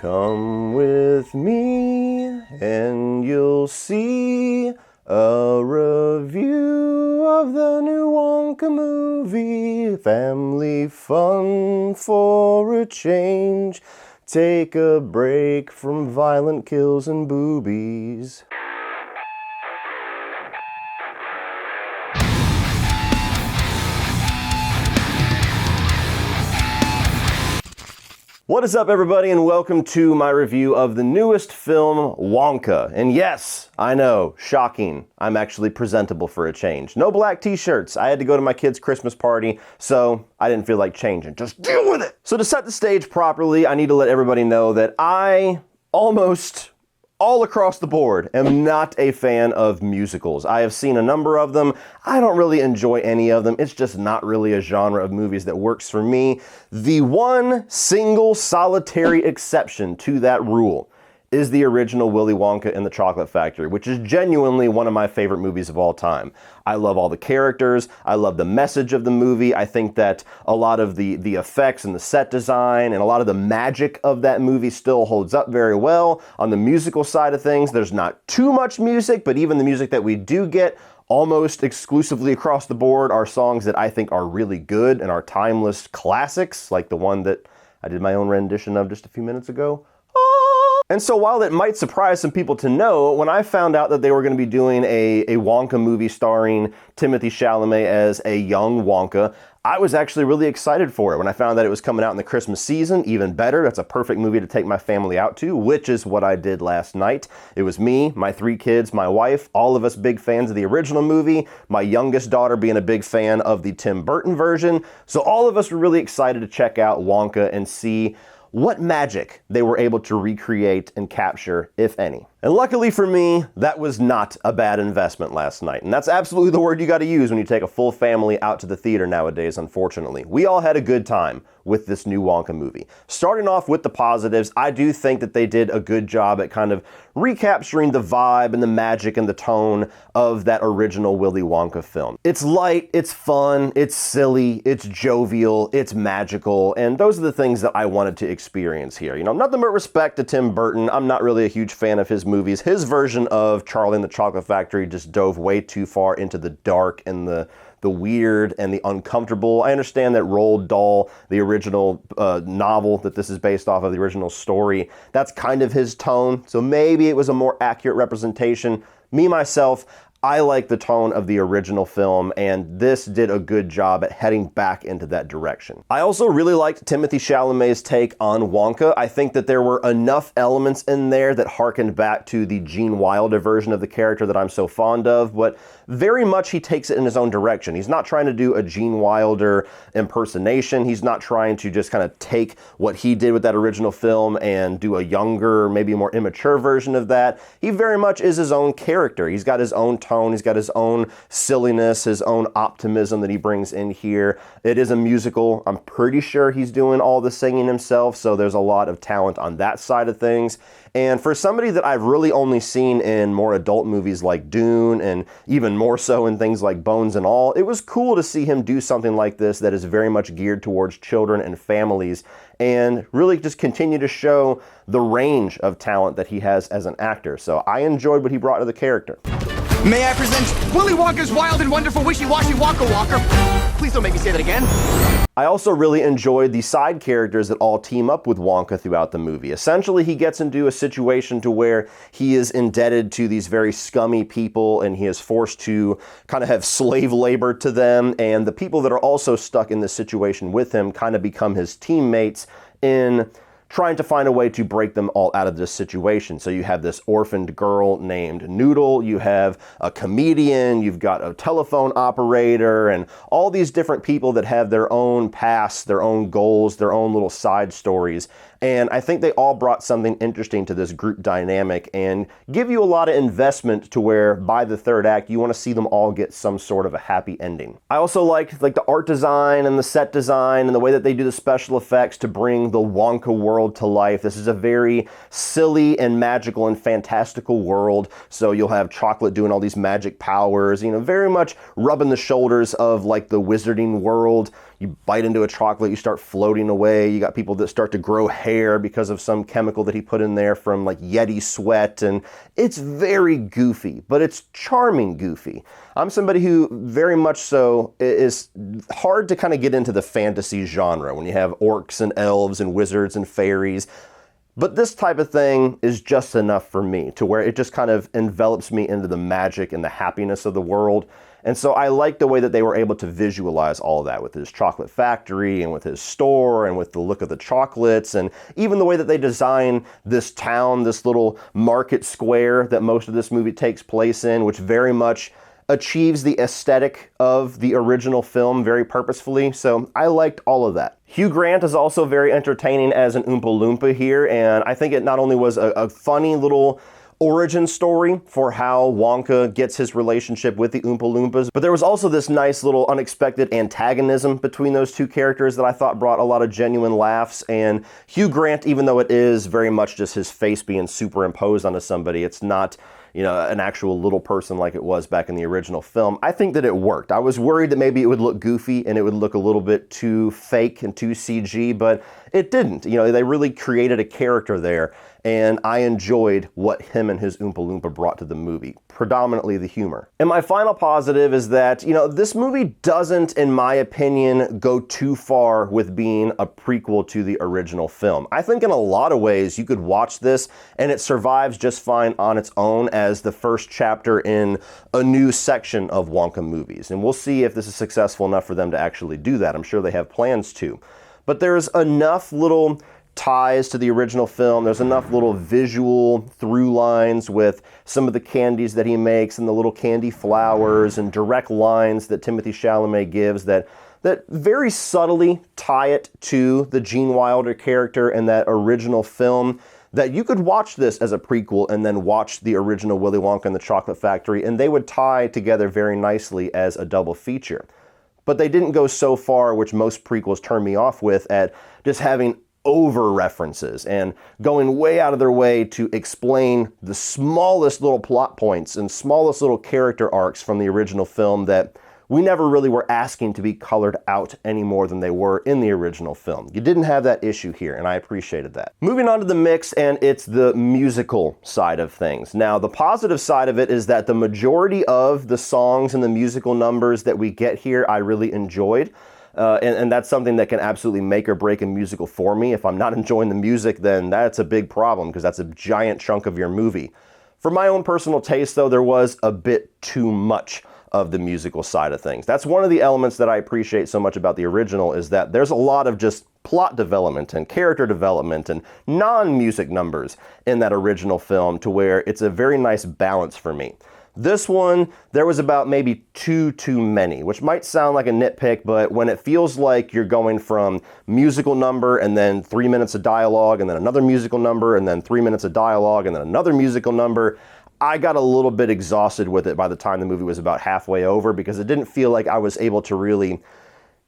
Come with me and you'll see a review of the new Wonka movie. Family fun for a change. Take a break from violent kills and boobies. What is up, everybody, and welcome to my review of the newest film, Wonka. And yes, I know, shocking, I'm actually presentable for a change. No black t-shirts. I had to go to my kid's Christmas party, so I didn't feel like changing. Just deal with it! So to set the stage properly, I need to let everybody know that I almost all across the board am not a fan of musicals. I have seen a number of them. I don't really enjoy any of them. It's just not really a genre of movies that works for me. The one single solitary exception to that rule is the original Willy Wonka and the Chocolate Factory, which is genuinely one of my favorite movies of all time. I love all the characters. I love the message of the movie. I think that a lot of the effects and the set design and a lot of the magic of that movie still holds up very well. On the musical side of things, there's not too much music, but even the music that we do get almost exclusively across the board are songs that I think are really good and are timeless classics, like the one that I did my own rendition of just a few minutes ago. And so while it might surprise some people to know, when I found out that they were going to be doing a Wonka movie starring Timothée Chalamet as a young Wonka, I was actually really excited for it. When I found that it was coming out in the Christmas season, even better. That's a perfect movie to take my family out to, which is what I did last night. It was me, my 3 kids, my wife, all of us big fans of the original movie, my youngest daughter being a big fan of the Tim Burton version. So all of us were really excited to check out Wonka and see what magic they were able to recreate and capture, if any. And luckily for me, that was not a bad investment last night. And that's absolutely the word you gotta use when you take a full family out to the theater nowadays, unfortunately. We all had a good time with this new Wonka movie. Starting off with the positives, I do think that they did a good job at kind of recapturing the vibe and the magic and the tone of that original Willy Wonka film. It's light, it's fun, it's silly, it's jovial, it's magical, and those are the things that I wanted to experience here. You know, nothing but respect to Tim Burton. I'm not really a huge fan of his movies. His version of Charlie and the Chocolate Factory just dove way too far into the dark and the weird and the uncomfortable. I understand that Roald Dahl, the original novel that this is based off of, the original story, that's kind of his tone, so maybe it was a more accurate representation. Me, myself, I like the tone of the original film, and this did a good job at heading back into that direction. I also really liked Timothée Chalamet's take on Wonka. I think that there were enough elements in there that harkened back to the Gene Wilder version of the character that I'm so fond of, but very much he takes it in his own direction. He's not trying to do a Gene Wilder impersonation. He's not trying to just kind of take what he did with that original film and do a younger, maybe more immature version of that. He very much is his own character. He's got his own tone. He's got his own silliness, his own optimism that he brings in here. It is a musical. I'm pretty sure he's doing all the singing himself, so there's a lot of talent on that side of things. And for somebody that I've really only seen in more adult movies like Dune, and even more so in things like Bones and All, it was cool to see him do something like this that is very much geared towards children and families, and really just continue to show the range of talent that he has as an actor. So I enjoyed what he brought to the character. May I present Willy Wonka's wild and wonderful wishy-washy Wonka Walker? Please don't make me say that again. I also really enjoyed the side characters that all team up with Wonka throughout the movie. Essentially, he gets into a situation to where he is indebted to these very scummy people, and he is forced to kind of have slave labor to them, and the people that are also stuck in this situation with him kind of become his teammates in trying to find a way to break them all out of this situation. So you have this orphaned girl named Noodle, you have a comedian, you've got a telephone operator, and all these different people that have their own pasts, their own goals, their own little side stories. And I think they all brought something interesting to this group dynamic and give you a lot of investment to where by the third act, you want to see them all get some sort of a happy ending. I also liked the art design and the set design and the way that they do the special effects to bring the Wonka world world to life. This is a very silly and magical and fantastical world. So you'll have chocolate doing all these magic powers, you know, very much rubbing the shoulders of like the wizarding world. You bite into a chocolate, you start floating away. You got people that start to grow hair because of some chemical that he put in there from like Yeti sweat. And it's very goofy, but it's charming goofy. I'm somebody who very much so is hard to kind of get into the fantasy genre when you have orcs and elves and wizards and fairies. But this type of thing is just enough for me to where it just kind of envelops me into the magic and the happiness of the world. And so I like the way that they were able to visualize all of that with his chocolate factory and with his store and with the look of the chocolates and even the way that they design this town, this little market square that most of this movie takes place in, which very much achieves the aesthetic of the original film very purposefully. So I liked all of that. Hugh Grant is also very entertaining as an Oompa Loompa here, and I think it not only was a funny little origin story for how Wonka gets his relationship with the Oompa Loompas, but there was also this nice little unexpected antagonism between those two characters that I thought brought a lot of genuine laughs. And Hugh Grant, even though it is very much just his face being superimposed onto somebody, it's not, you know, an actual little person like it was back in the original film. I think that it worked. I was worried that maybe it would look goofy and it would look a little bit too fake and too CG, but it didn't. You know, they really created a character there, and I enjoyed what him and his Oompa Loompa brought to the movie, predominantly the humor. And my final positive is that, you know, this movie doesn't, in my opinion, go too far with being a prequel to the original film. I think in a lot of ways you could watch this and it survives just fine on its own as the first chapter in a new section of Wonka movies. And we'll see if this is successful enough for them to actually do that. I'm sure they have plans to. But there's enough little ties to the original film. There's enough little visual through lines with some of the candies that he makes and the little candy flowers and direct lines that Timothée Chalamet gives that very subtly tie it to the Gene Wilder character in that original film, that you could watch this as a prequel and then watch the original Willy Wonka and the Chocolate Factory, and they would tie together very nicely as a double feature. But they didn't go so far, which most prequels turn me off with, at just having over references and going way out of their way to explain the smallest little plot points and smallest little character arcs from the original film that we never really were asking to be colored out any more than they were in the original film. You didn't have that issue here, and I appreciated that. Moving on to the mix, and it's the musical side of things. Now, the positive side of it is that the majority of the songs and the musical numbers that we get here, I really enjoyed. And that's something that can absolutely make or break a musical for me. If I'm not enjoying the music, then that's a big problem because that's a giant chunk of your movie. For my own personal taste, though, there was a bit too much of the musical side of things. That's one of the elements that I appreciate so much about the original, is that there's a lot of just plot development and character development and non-music numbers in that original film to where it's a very nice balance for me. This one, there was about maybe too many, which might sound like a nitpick, but when it feels like you're going from musical number and then 3 minutes of dialogue and then another musical number and then 3 minutes of dialogue and then another musical number, I got a little bit exhausted with it by the time the movie was about halfway over, because it didn't feel like I was able to really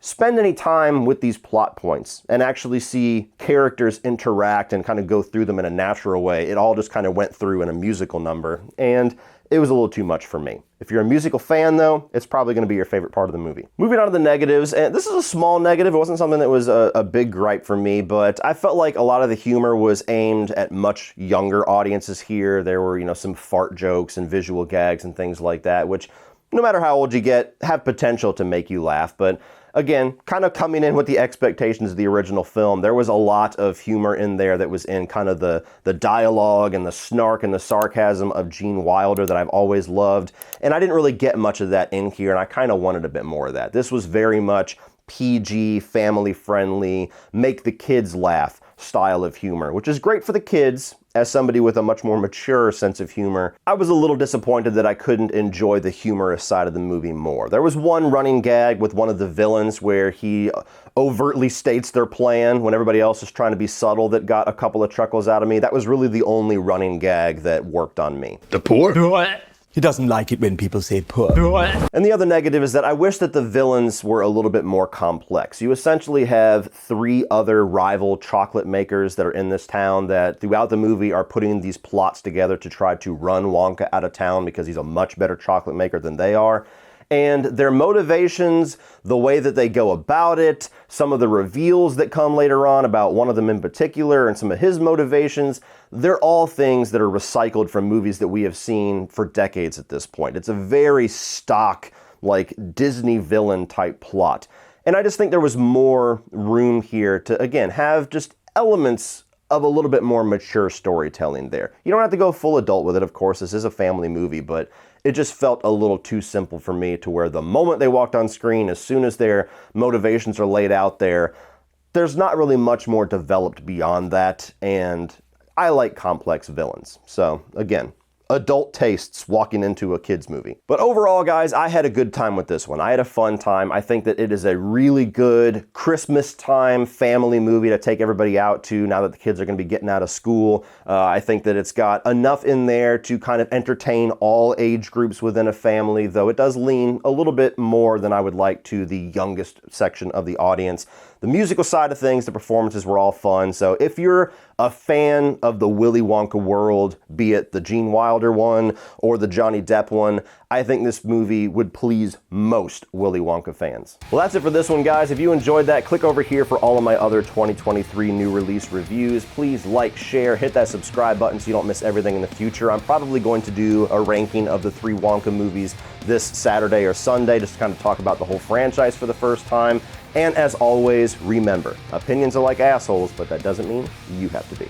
spend any time with these plot points and actually see characters interact and kind of go through them in a natural way. It all just kind of went through in a musical number, and it was a little too much for me. If you're a musical fan, though, it's probably going to be your favorite part of the movie. Moving on to the negatives, and this is a small negative. It wasn't something that was a big gripe for me, but I felt like a lot of the humor was aimed at much younger audiences here. There were, you know, some fart jokes and visual gags and things like that, which, no matter how old you get, have potential to make you laugh. But again, kind of coming in with the expectations of the original film, there was a lot of humor in there that was in kind of the dialogue and the snark and the sarcasm of Gene Wilder that I've always loved. And I didn't really get much of that in here, and I kind of wanted a bit more of that. This was very much PG, family-friendly, make the kids laugh style of humor, which is great for the kids. As somebody with a much more mature sense of humor, I was a little disappointed that I couldn't enjoy the humorous side of the movie more. There was one running gag with one of the villains where he overtly states their plan when everybody else is trying to be subtle that got a couple of chuckles out of me. That was really the only running gag that worked on me. The poor? He doesn't like it when people say poor. And the other negative is that I wish that the villains were a little bit more complex. You essentially have 3 other rival chocolate makers that are in this town that throughout the movie are putting these plots together to try to run Wonka out of town because he's a much better chocolate maker than they are. And their motivations, the way that they go about it, some of the reveals that come later on about one of them in particular and some of his motivations, they're all things that are recycled from movies that we have seen for decades at this point. It's a very stock, like Disney villain type plot. And I just think there was more room here to, again, have just elements of a little bit more mature storytelling there. You don't have to go full adult with it, of course. This is a family movie, but it just felt a little too simple for me to where the moment they walked on screen, as soon as their motivations are laid out there, there's not really much more developed beyond that, and I like complex villains. So, again, adult tastes walking into a kid's movie. But overall, guys, I had a good time with this one. I had a fun time. I think that it is a really good Christmas time family movie to take everybody out to now that the kids are going to be getting out of school. I think that it's got enough in there to kind of entertain all age groups within a family, though it does lean a little bit more than I would like to the youngest section of the audience. The musical side of things, the performances were all fun. So if you're a fan of the Willy Wonka world, be it the Gene Wilder one or the Johnny Depp one, I think this movie would please most Willy Wonka fans. Well, that's it for this one, guys. If you enjoyed that, click over here for all of my other 2023 new release reviews. Please like, share, hit that subscribe button so you don't miss everything in the future. I'm probably going to do a ranking of the 3 Wonka movies this Saturday or Sunday, just to kind of talk about the whole franchise for the first time. And as always, remember, opinions are like assholes, but that doesn't mean you have to be.